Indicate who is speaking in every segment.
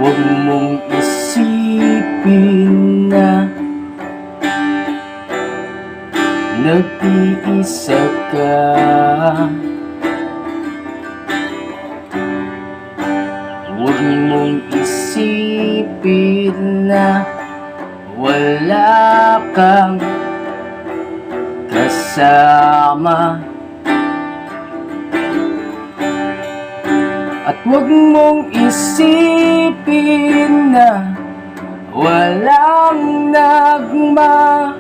Speaker 1: Huwag mong isipin na nag-iisa ka. Huwag mong isipin na wala kang kasama. At huwag mong isipin na walang nagmamahal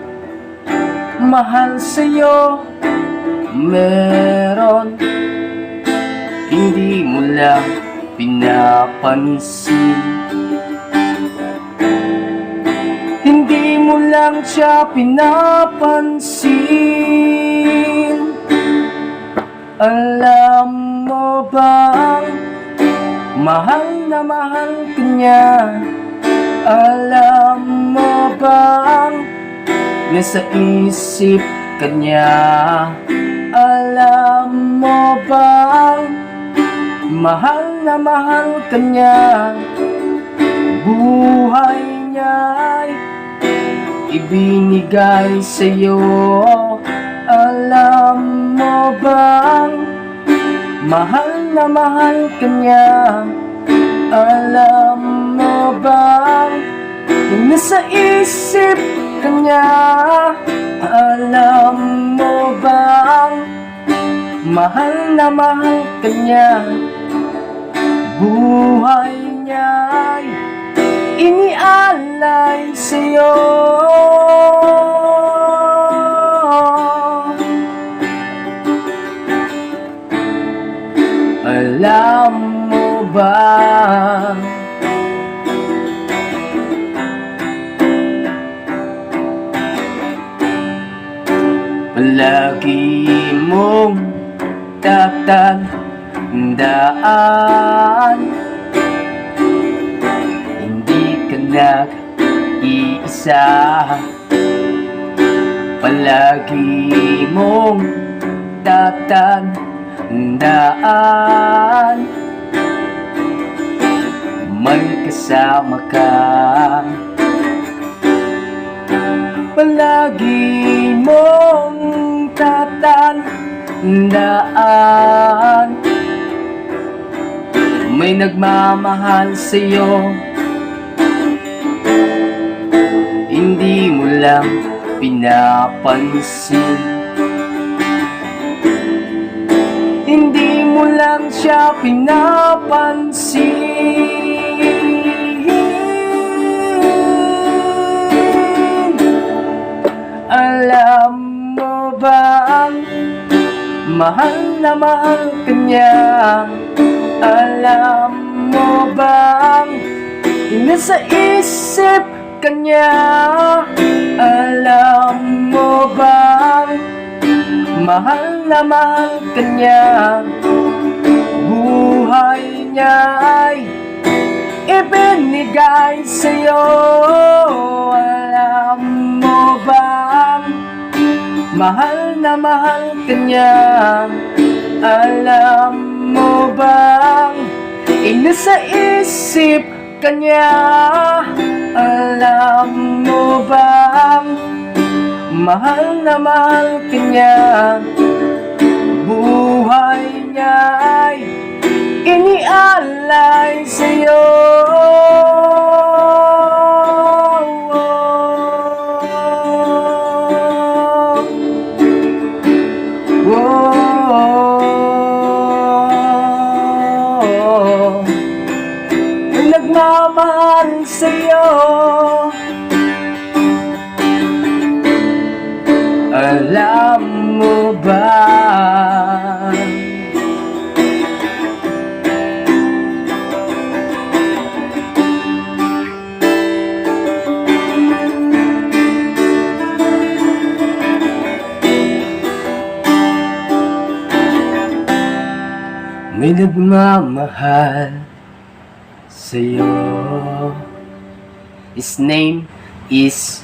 Speaker 1: sa'yo. Meron, hindi mo lang pinapansin. Hindi mo lang siya pinapansin. Alam mo bang mahal na mahal ka niya? Alam mo bang nasa isip ka niya? Alam mo bang mahal na mahal ka niya? Buhay niya'y ibinigay sa'yo. Alam mo bang mahal na mahal ka niya? Alam mo bang nasa isip ka niya? Alam mo bang mahal na mahal ka niya? Buhay niya'y inialay sa'yo. Alam mo ba palagi mong tatandaan, hindi ka nag-iisa. Palagi mong tatandaan, may kasama ka. Palagi mong tatandaan, may nagmamahal sa'yo. Hindi mo lang pinapansin. Hindi mo lang siya pinapansin. Alam mo bang mahal na mahal ka niya? Alam mo bang nasa isip ka niya? Alam mo bang mahal na mahal ka niya? Buhay niya'y ibinigay sa'yo. Alam mo bang mahal na mahal ka niya? Alam mo bang nasa isip ka niya? Alam mo bang mahal na mahal ka niya? Buhay niya'y inialay sa'yo. Nagmamahal sa'yo. Alam mo ba may nagmamahal sa'yo? His name is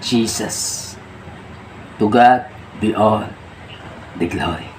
Speaker 1: Jesus. To God be all the glory.